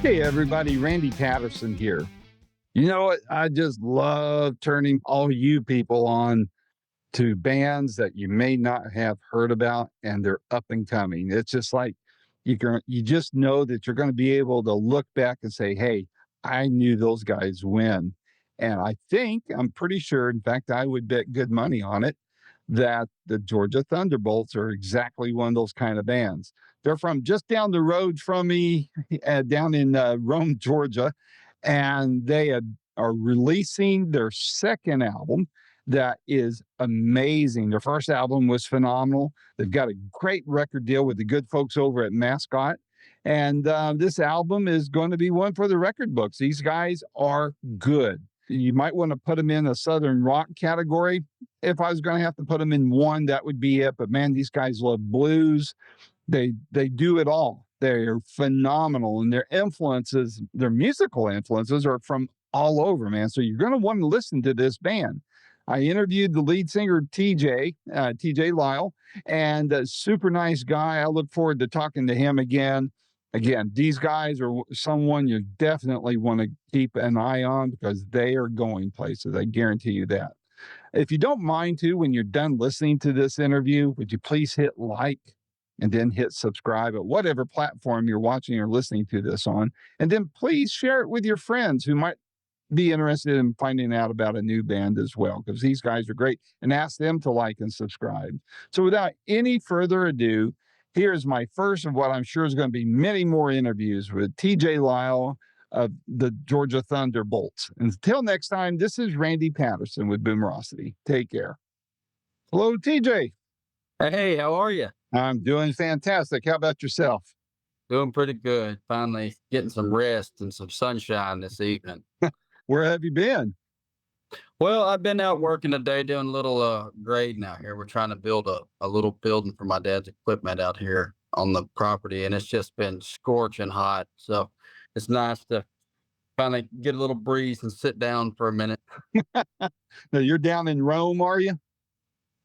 Hey, everybody, Randy Patterson here. You know what? I just love turning all you people on to bands that you may not have heard about and they're up and coming. It's just like you just know that you're going to be able to look back and say, hey, I knew those guys win. And I'm pretty sure, in fact, I would bet good money on it that the Georgia Thunderbolts are exactly one of those kind of bands. They're from just down the road from me, down in Rome, Georgia, and are releasing their second album that is amazing. Their first album was phenomenal. They've got a great record deal with the good folks over at Mascot. And this album is going to be one for the record books. These guys are good. You might want to put them in a Southern rock category. If I was going to have to put them in one, that would be it. But man, these guys love blues. They do it all. They're phenomenal. And their musical influences are from all over, man. So you're going to want to listen to this band. I interviewed the lead singer, TJ Lyle, and a super nice guy. I look forward to talking to him again. Again, these guys are someone you definitely want to keep an eye on because they are going places. I guarantee you that. If you don't mind too, when you're done listening to this interview, would you please hit like and then hit subscribe at whatever platform you're watching or listening to this on. And then please share it with your friends who might be interested in finding out about a new band as well, because these guys are great, and ask them to like and subscribe. So without any further ado, here's my first of what I'm sure is going to be many more interviews with TJ Lyle of the Georgia Thunderbolts. Until next time, this is Randy Patterson with Boomerocity. Take care. Hello, TJ. Hey, how are you? I'm doing fantastic. How about yourself? Doing pretty good. Finally getting some rest and some sunshine this evening. Where have you been? Well, I've been out working today doing a little grading out here. We're trying to build a little building for my dad's equipment out here on the property, and it's just been scorching hot. So it's nice to finally get a little breeze and sit down for a minute. Now, you're down in Rome, are you?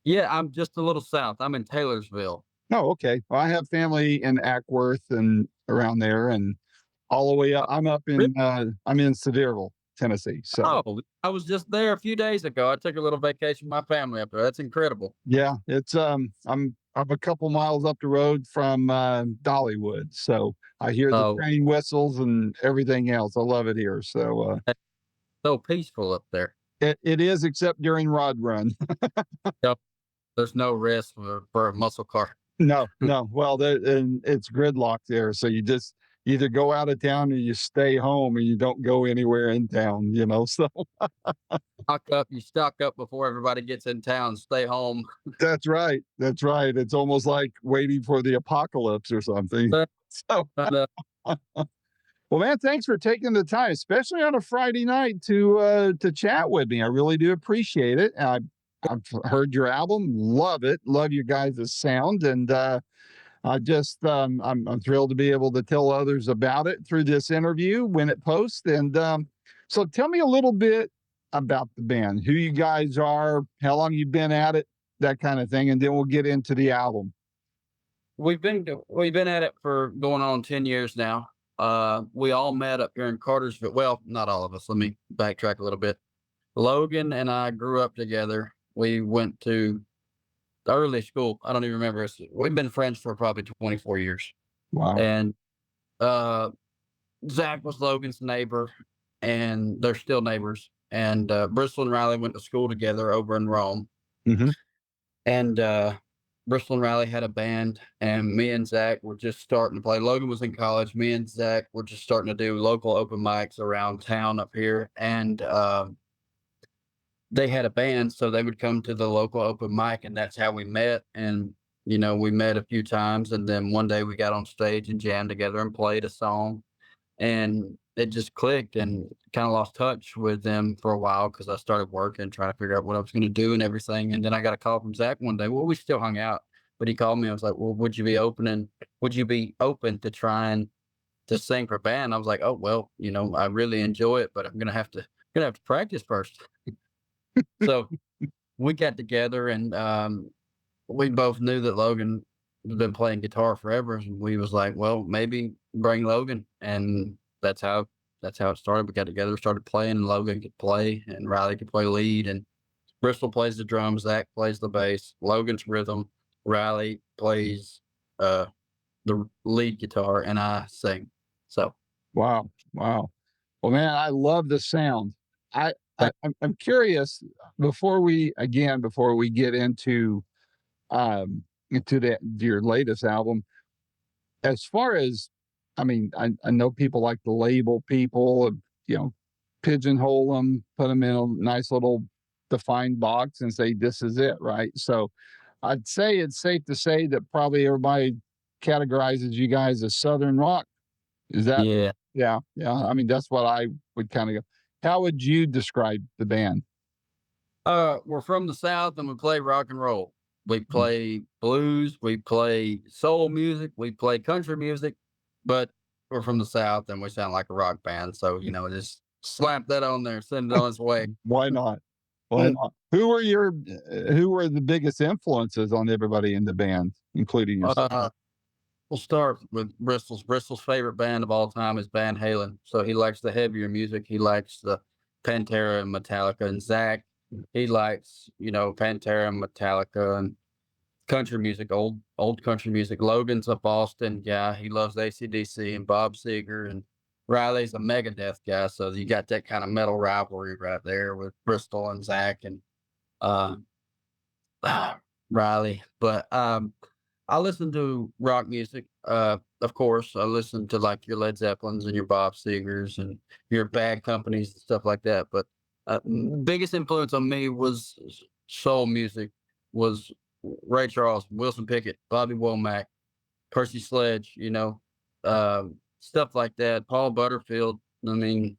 Yeah, I'm just a little south. I'm in Taylorsville. Oh, okay. Well, I have family in Ackworth and around there, and all the way up. I'm in Sevierville, Tennessee. So Oh, I was just there a few days ago. I took a little vacation with my family up there. That's incredible. yeah, it's I'm a couple miles up the road from Dollywood, so I hear the Oh, train whistles and everything else. I love it here. So so peaceful up there. it is, except during Rod Run. Yep. There's no rest for a muscle car. No, no. Well, and it's gridlock there, so you just either go out of town or you stay home, and you don't go anywhere in town. So You stock up before everybody gets in town, stay home. that's right. That's right. It's almost like waiting for the apocalypse or something. But, So, uh, well, man, thanks for taking the time, especially on a Friday night, to chat with me. I really do appreciate it. I've heard your album, love it, love your guys' sound, and I'm thrilled to be able to tell others about it through this interview when it posts. And so, tell me a little bit about the band, who you guys are, how long you've been at it, that kind of thing, and then we'll get into the album. we've been at it for going on 10 years now. We all met up here in Cartersville. Well, not all of us. Let me backtrack a little bit. Logan and I grew up together. We went to the early school. I don't even remember. We've been friends for probably 24 years. Wow. And uh, Zach was Logan's neighbor, and they're still neighbors. And Bristol and Riley went to school together over in Rome. Hmm. And Bristol and Riley had a band, and me and Zach were just starting to play. Logan was in college. Me and Zach were just starting to do local open mics around town up here. And they had a band, so they would come to the local open mic, and that's how we met. And, we met a few times. And then one day we got on stage and jammed together and played a song. And it just clicked, and kind of lost touch with them for a while because I started working, trying to figure out what I was going to do and everything. And then I got a call from Zach one day. Well, we still hung out, but he called me. I was like, well, would you be open to trying to sing for a band? I was like, oh, well, I really enjoy it, but I'm going to have to practice first. So we got together, and we both knew that Logan had been playing guitar forever. And we was like, well, maybe bring Logan. And that's how it started. We got together, started playing, and Logan could play, and Riley could play lead, and Bristol plays the drums, Zach plays the bass, Logan's rhythm, Riley plays uh the lead guitar, and I sing. So Wow. Wow. Well, man, I love the sound. I'm curious before we get into your latest album, as far as, I mean, I know people like to label people, you know, pigeonhole them, put them in a nice little defined box and say, this is it, right? So I'd say it's safe to say that probably everybody categorizes you guys as Southern rock. Is that, yeah. yeah, yeah. I mean, that's what I would kind of go. How would you describe the band? We're from the South and we play rock and roll. We play blues, we play soul music, we play country music, but we're from the South and we sound like a rock band. So, just slap that on there, send it on its way. Why not? Why not? Who were the biggest influences on everybody in the band, including yourself? We'll start with Bristol's. Bristol's favorite band of all time is Van Halen. So he likes the heavier music. He likes the Pantera and Metallica. And Zach, he likes, Pantera and Metallica and country music, old country music. Logan's a Boston guy. He loves AC/DC and Bob Seger. And Riley's a Megadeth guy. So you got that kind of metal rivalry right there with Bristol and Zach and uh, Riley. But I listen to rock music. Of course, I listen to like your Led Zeppelins and your Bob Segers and your Bad Companies and stuff like that. But biggest influence on me was soul music, was Ray Charles, Wilson Pickett, Bobby Womack, Percy Sledge, stuff like that. Paul Butterfield. I mean,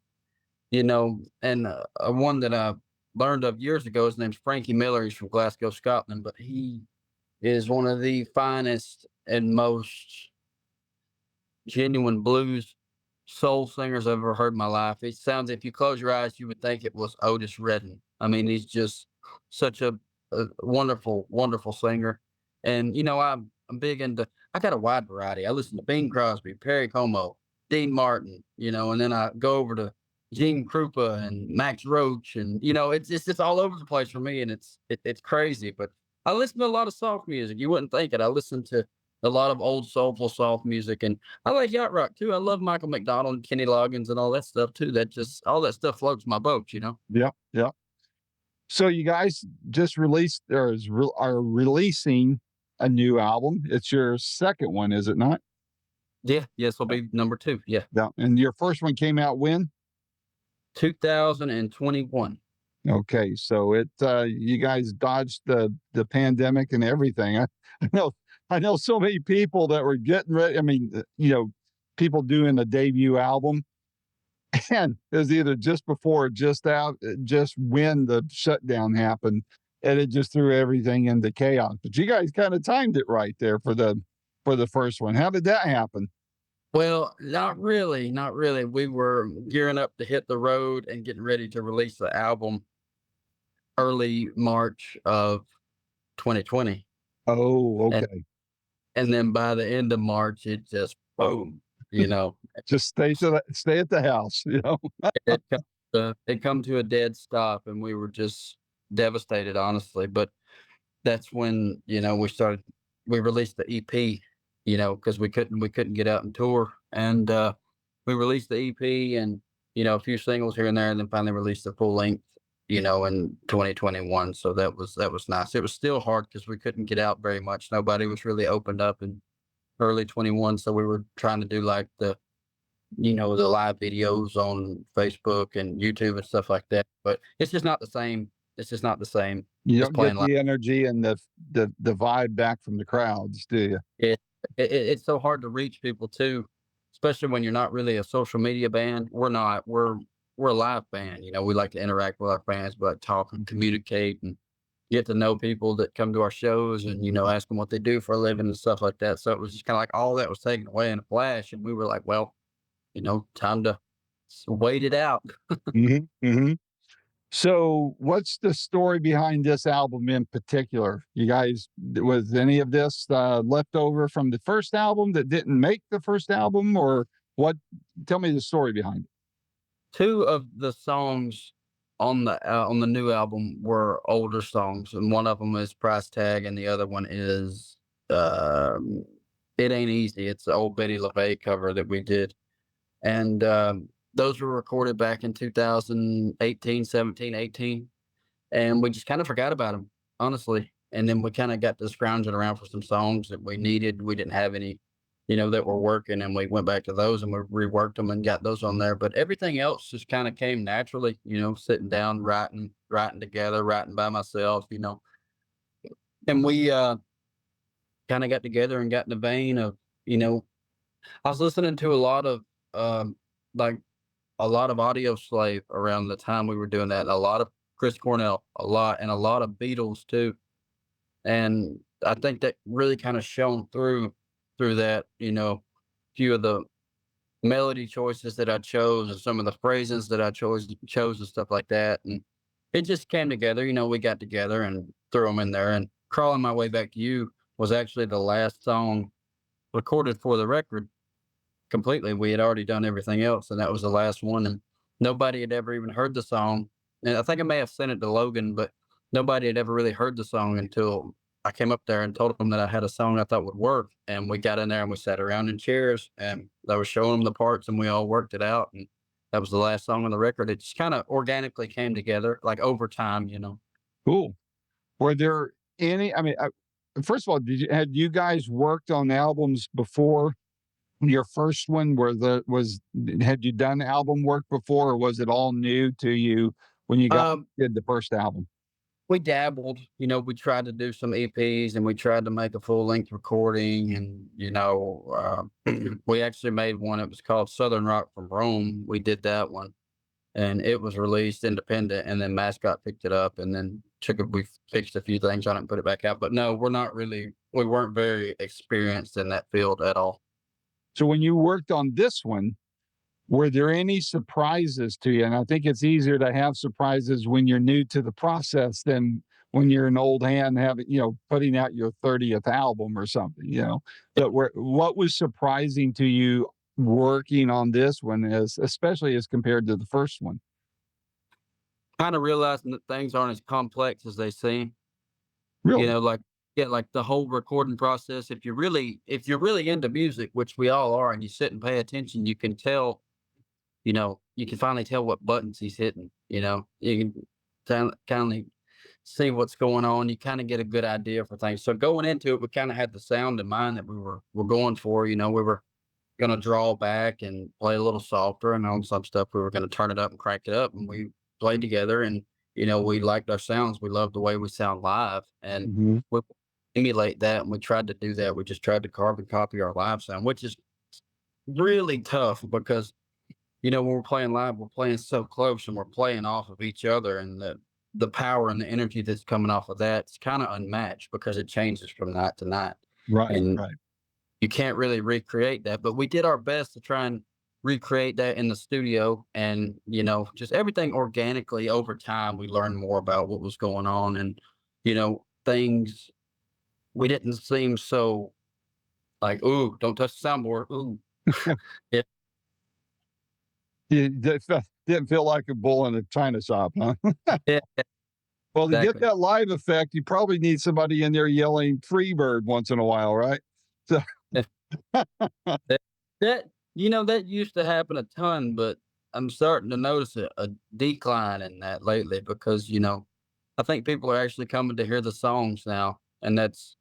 and one that I learned of years ago. His name's Frankie Miller. He's from Glasgow, Scotland, but he is one of the finest and most genuine blues soul singers I've ever heard in my life. It sounds, if you close your eyes, you would think it was Otis Redding. I mean, he's just such a wonderful, wonderful singer. And, I'm big into, I got a wide variety. I listen to Bing Crosby, Perry Como, Dean Martin, and then I go over to Gene Krupa and Max Roach. And, it's just all over the place for me. And it's crazy, but I listen to a lot of soft music. You wouldn't think it. I listen to a lot of old soulful soft music, and I like yacht rock too. I love Michael McDonald and Kenny Loggins and all that stuff too. All that stuff floats my boat. Yeah, yeah. So you guys just released are releasing a new album. It's your second one, is it not? Yeah, yes, will be number 2. Yeah, Yeah. And your first one came out when? 2021. Okay, so you guys dodged the pandemic and everything. I know so many people that were getting ready. I mean, people doing a debut album, and it was either just before or just out, just when the shutdown happened, and it just threw everything into chaos. But you guys kind of timed it right there for the first one. How did that happen? Well, not really, not really. We were gearing up to hit the road and getting ready to release the album early March of 2020. Oh, And okay. and then by the end of March, it just boom, Just stay at the house. it come to a dead stop, and we were just devastated, honestly. But that's when we released the EP, because we couldn't get out and tour, and we released the EP and a few singles here and there, and then finally released the full length, in 2021. So that was nice. It was still hard because we couldn't get out very much. Nobody was really opened up in early 21, so we were trying to do like the live videos on Facebook and YouTube and stuff like that. But it's just not the same. It's just not the same You as don't get playing live. the energy and the vibe back from the crowds, do you? It's so hard to reach people too, especially when you're not really a social media band. We're not. We're a live band. We like to interact with our fans, but talk and communicate and get to know people that come to our shows and ask them what they do for a living and stuff like that. So it was just kind of like all that was taken away in a flash, and we were like, well, time to wait it out. Mm-hmm. So what's the story behind this album in particular? You guys, was any of this left over from the first album that didn't make the first album, or What? Tell me the story behind it. Two of the songs on the new album were older songs, and one of them is Price Tag, and the other one is, um, It Ain't Easy. It's the old Betty LaVey cover that we did, and, those were recorded back in 2018, 17, 18, and we just kinda forgot about them, honestly, and then we kinda got to scrounging around for some songs that we needed. We didn't have any, that were working, and we went back to those and we reworked them and got those on there, but everything else just kinda came naturally, sitting down, writing together, writing by myself, and we, kinda got together and got in the vein of, you know I was listening to um, like, a lot of Audio Slave around the time we were doing that, a lot of Chris Cornell, and a lot of Beatles too, and I think that really kinda shone through that, few of the melody choices that I chose and some of the phrases that I chose and stuff like that, and it just came together. We got together and threw them in there, and "Crawling My Way Back to You" was actually the last song recorded for the record completely. We had already done everything else, and that was the last one, and nobody had ever even heard the song, and I think I may have sent it to Logan, but nobody had ever really heard the song until I came up there and told them that I had a song I thought would work, and we got in there and we sat around in chairs, and I was showing them the parts, and we all worked it out, and that was the last song on the record. It just kinda organically came together, like, over time. Cool. Were there any? I mean, first of all, had you guys worked on albums before your first one? Had you done album work before, or was it all new to you when you Um did the first album? We dabbled, we tried to do some EPs and we tried to make a full length recording and, we actually made one. It was called Southern Rock from Rome. We did that one and it was released independent and then Mascot picked it up and then we fixed a few things on it and put it back out. But no, we weren't very experienced in that field at all. So when you worked on this one, were there any surprises to you? And I think it's easier to have surprises when you're new to the process than when you're an old hand having, putting out your 30th album or something. But what was surprising to you working on this one, especially as compared to the first one? Kind of realizing that things aren't as complex as they seem. Really? Like yeah, like the whole recording process. If you're really into music, which we all are, and you sit and pay attention, you can tell. You can finally tell what buttons he's hitting. You can kind of see what's going on. You kind of get a good idea for things. So going into it, we kind of had the sound in mind that we were going for. We were going to draw back and play a little softer, and on some stuff we were going to turn it up and crank it up. And we played together, and we liked our sounds. We loved the way we sound live, and Mhm. we emulate that. And we tried to do that. We just tried to carbon copy our live sound, which is really tough because when we're playing live, we're playing so close and we're playing off of each other, and the power and the energy that's coming off of that's kind of unmatched because it changes from night to night, Right, and right. you can't really recreate that. But we did our best to try and recreate that in the studio, and just everything organically over time. We learned more about what was going on, and things we didn't seem so like, ooh, don't touch the soundboard, ooh. Yeah, Didn't feel like a bull in a china shop, huh? yeah, Well, to get exactly. that live effect, you probably need somebody in there yelling "Freebird" once in a while, right? So That that used to happen a ton, but I'm starting to notice a decline in that lately because, I think people are actually coming to hear the songs now, and that's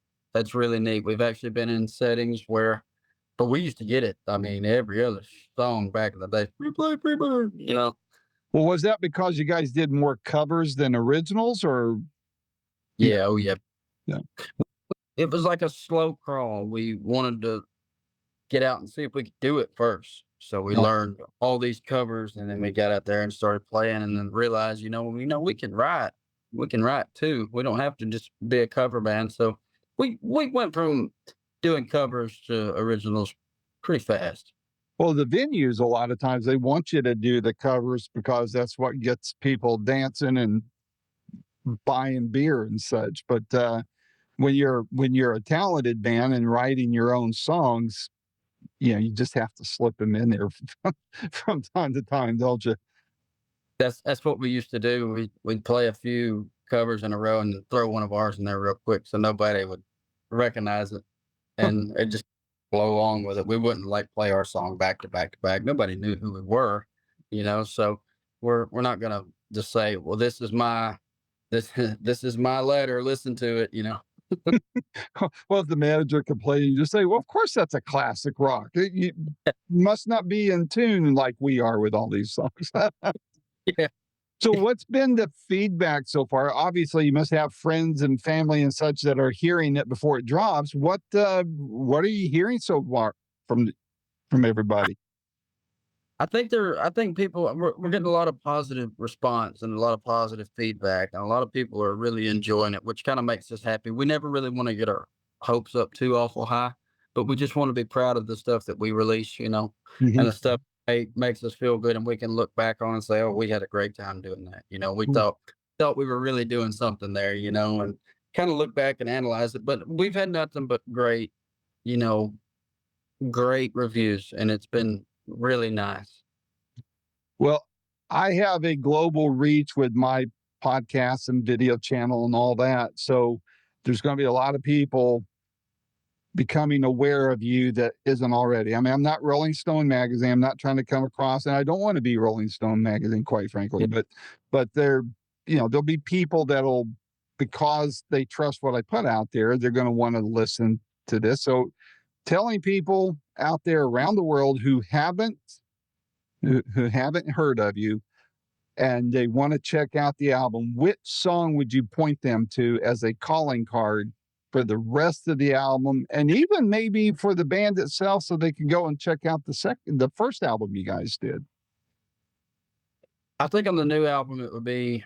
really neat. We've actually been in settings but we used to get it. I mean, every other song back in the day, "Free play, free bird." well, was that because you guys did more covers than originals, or yeah, Yeah, oh yeah. yeah, It was like a slow crawl. We wanted to get out and see if we could do it first. So we no, learned all these covers and then we got out there and started playing and then realized, we can write. We can write too. We don't have to just be a cover band. So we went from doing covers to originals pretty fast. well, the venues a lot of times they want you to do the covers because that's what gets people dancing and buying beer and such. But when you're a talented band and writing your own songs, you just have to slip them in there from time to time, don't you? That's what we used to do. We'd play a few covers in a row and throw one of ours in there real quick so nobody would recognize it, and it just flow along with it. We wouldn't like play our song back to back to back. Nobody knew who we were, so we're not gonna just say, "Well, this this is my letter, listen to it." Well, if the manager complained, you just say, "Well, of course that's a classic rock. You must not be in tune like we are with all these songs." Yeah. So what's been the feedback so far? Obviously, you must have friends and family and such that are hearing it before it drops. What are you hearing so far from from everybody? I think people we're getting a lot of positive response and a lot of positive feedback, and a lot of people are really enjoying it, which kind of makes us happy. We never really want to get our hopes up too awful high, but we just want to be proud of the stuff that we release, and Mhm. the stuff makes us feel good, and we can look back on and say, "Oh, we had a great time doing that." We thought we were really doing something there, and kind of look back and analyze it. But we've had nothing but you know, great reviews, and it's been really nice. Well, I have a global reach with my podcast and video channel and all that. So there's going to be a lot of people becoming aware of you that isn't already. I mean, I'm not Rolling Stone magazine. I'm not trying to come across, and I don't want to be Rolling Stone magazine, quite frankly. But there, there'll be people that'll, because they trust what I put out there, they're going to want to listen to this. So telling people out there around the world who haven't heard of you and they want to check out the album, which song would you point them to as a calling card for the rest of the album and even maybe for the band itself so they can go and check out the first album you guys did? I think on the new album, it would be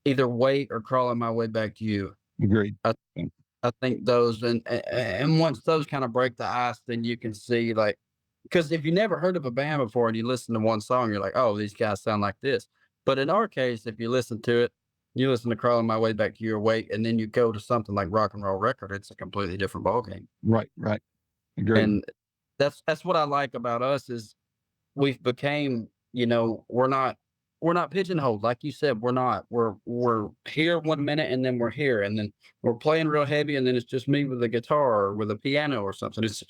either "Wait" or "Crawling My Way Back to You." Agreed. I I think those and once those kinda break the ice, then you can see, like, because if you never heard of a band before and you listen to one song, you're like, "Oh, these guys sound like this." But in our case, if you listen to it, you listen to "Crawling My Way Back to You" or "Wait," and then you go to something like Rock and Roll Record, it's a completely different ballgame. Right, right. Agreed. And that's what I like about us is we've became, we're not pigeonholed. Like you said, we're not. We're here one minute and then we're here and then we're playing real heavy and then it's just me with a guitar or with a piano or something. It's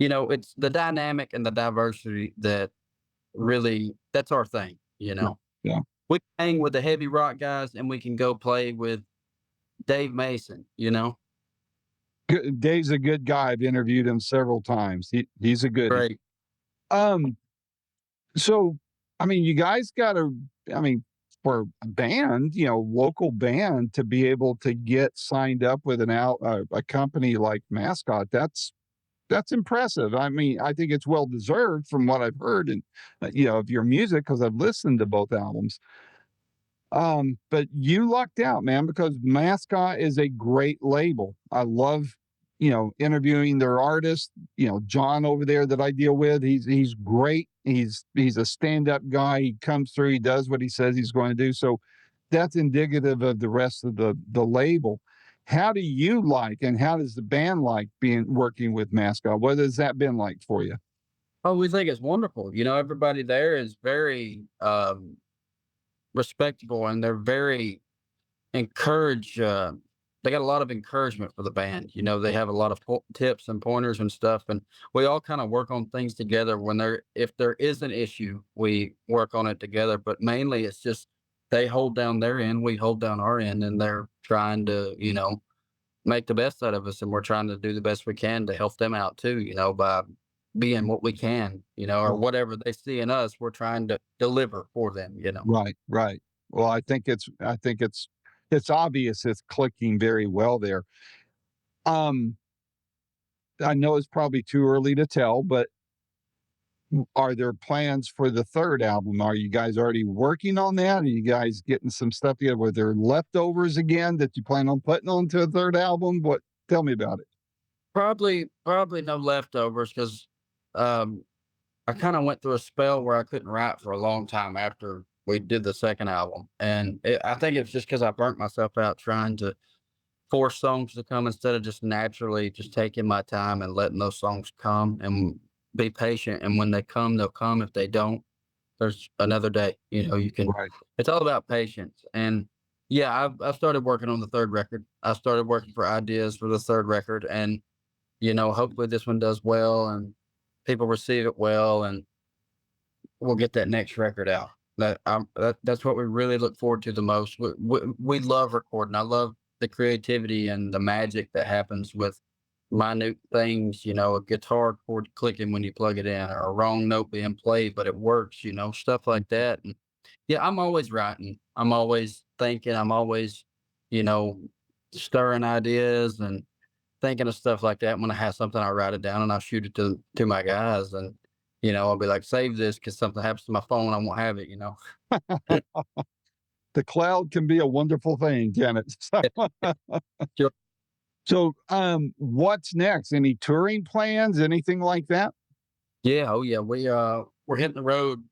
the dynamic and the diversity that really that's our thing, you Yeah. know. Yeah. We hang with the heavy rock guys and we can go play with Dave Mason. Dave's a good guy. I've interviewed him several times. He's a goodie. Great. Um, So, I mean, you guys gotta, I mean, for a band, local band to be able to get signed up with a company like Mascot, that's impressive. I mean, I think it's well deserved from what I've heard and, of your music because I've listened to both albums. But you lucked out, man, because Mascot is a great label. I love, interviewing their artists. John over there that I deal with, he's great. He's a stand-up guy. He comes through, he does what he says he's going to do. So that's indicative of the rest of the label. How do you like and how does the band like being working with Mascot? What has that been like for you? Oh, we think it's wonderful. Everybody there is very respectable and they're very encourage they got a lot of encouragement for the band. They have a lot of tips and pointers and stuff, and we all kind of work on things together. If there is an issue, we work on it together, but mainly it's just they hold down their end, we hold down our end, and they're trying to make the best out of us, and we're trying to do the best we can to help them out too, by being what we can, or Right, whatever they see in us, we're trying to deliver for them. right, right. Well, I think it's obvious it's clicking very well there. Um, I know it's probably too early to tell, but are there plans for the third album? Are you guys already working on that? Are you guys getting some stuff together? Were there leftovers again that you plan on putting onto a third album? What? Tell me about it. Probably no leftovers because um I kind of went through a spell where I couldn't write for a long time after we did the second album, and I think it's just because I burnt myself out trying to force songs to come instead of just naturally just taking my time and letting those songs come. And be patient. And when they come, they'll come. If they don't, there's another day. You can. Right. It's all about patience. And yeah, I've started working on the third record. I started working for ideas for the third record, and hopefully this one does well and people receive it well, and we'll get that next record out. That's what we really look forward to the most. We love recording. I love the creativity and the magic that happens with minute things, a guitar chord clicking when you plug it in, or a wrong note being played, but it works, stuff like that. And yeah, I'm always writing. I'm always thinking. I'm always, you know, stirring ideas and thinking of stuff like that. When I have something, I write it down and I'll shoot it to my guys, and I'll be like, save this because something happens to my phone, I won't have it. The cloud can be a wonderful thing, can it? Sure. So, what's next? Any touring plans? Anything like that? Yeah, oh yeah, we're hitting the road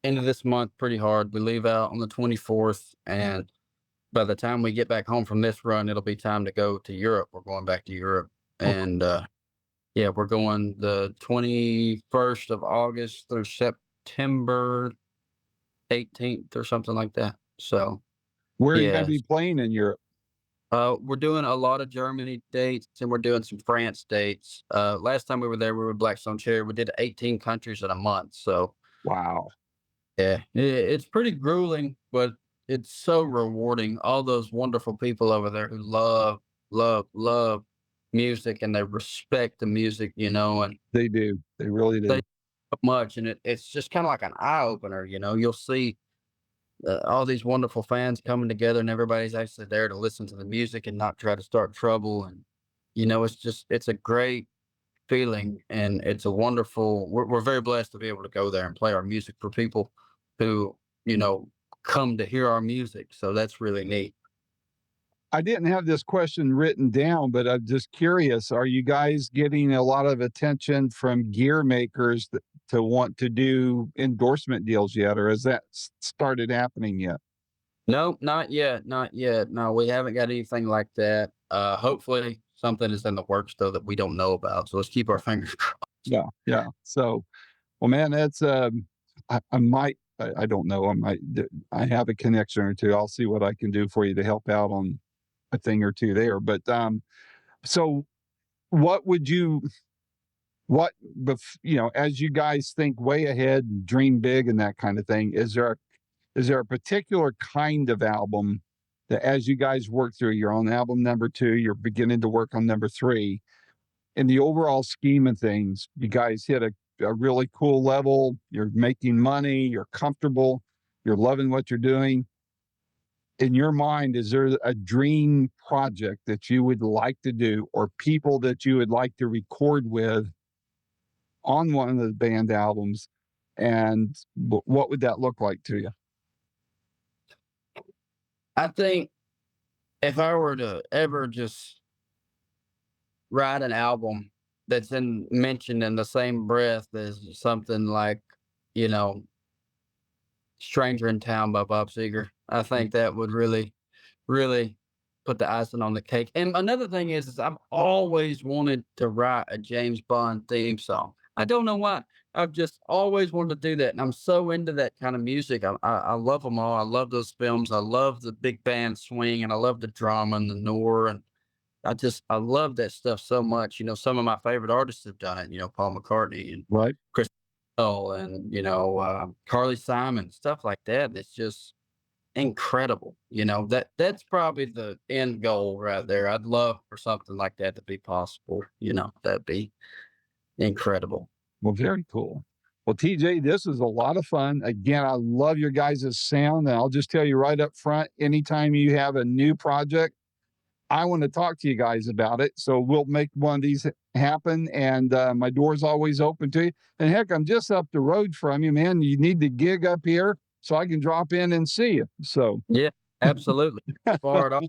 end of this month pretty hard. We leave out on the 24th, and by the time we get back home from this run, it'll be time to go to Europe. We're going back to Europe, Oh, and yeah, we're going the 21st of August through September 18th or something like that. So where are you going to yeah, be playing in Europe? we're doing a lot of Germany dates, and we're doing some France dates. Last time we were there, we were Blackstone Cherry. We did 18 countries in a month. So Wow. yeah, it's pretty grueling, but it's so rewarding. All those wonderful people over there who love, love, love music, and they respect the music, and They do. They really they do. so much, and it's just kind of like an eye opener. You'll see all these wonderful fans coming together, and everybody's actually there to listen to the music and not try to start trouble. And it's a great feeling, and it's a wonderful. We're very blessed to be able to go there and play our music for people who come to hear our music. So that's really neat. I didn't have this question written down, but I'm just curious. Are you guys getting a lot of attention from gear makers to want to do endorsement deals yet, or has that started happening yet? No, not yet, not yet. No, we haven't got anything like that. Hopefully something is in the works though that we don't know about. So let's keep our fingers crossed. Yeah, yeah. So, well, man, that's I might. I don't know. I have a connection or two. I'll see what I can do for you to help out on a thing or two there. But so what would you what as you guys think way ahead and dream big and that kind of thing, is there a particular kind of album that as you guys work through, you're on album number 2, you're beginning to work on number 3, in the overall scheme of things, you guys hit a really cool level, you're making money, you're comfortable, you're loving what you're doing. In your mind, is there a dream project that you would like to do, or people that you would like to record with on one of the band albums? And what would that look like to you? I think if I were to ever just write an album that's mentioned in the same breath as something like, you know, Stranger in Town by Bob Seger, I think that would really, really put the icing on the cake. And another thing is I've always wanted to write a James Bond theme song. I don't know why. I've just always wanted to do that, and I'm so into that kind of music. I love them all. I love those films. I love the big band swing, and I love the drama and the noir, and I love that stuff so much. Some of my favorite artists have done it. Paul McCartney and Right. Chris and Carly Simon, stuff like that. It's just incredible. That's probably the end goal right there. I'd love for something like that to be possible. That'd be incredible. Well, very cool. Well, TJ, this is a lot of fun. Again, I love your guys' sound. And I'll just tell you right up front, anytime you have a new project, I want to talk to you guys about it. So we'll make one of these happen. And my door's always open to you. And heck, I'm just up the road from you, man. You need to gig up here so I can drop in and see you. So, Yeah, absolutely. Far off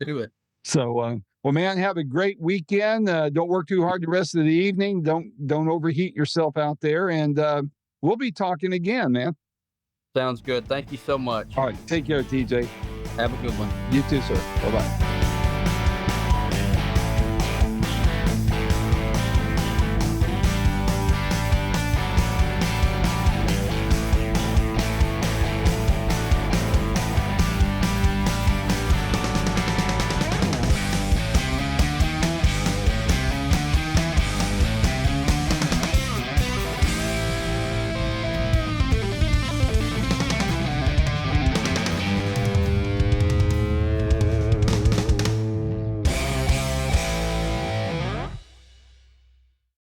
to it. so, well, man, have a great weekend. Don't work too hard the rest of the evening. Don't overheat yourself out there. And we'll be talking again, man. Sounds good. Thank you so much. All right. Take care, TJ. Have a good one. You too, sir. Bye-bye.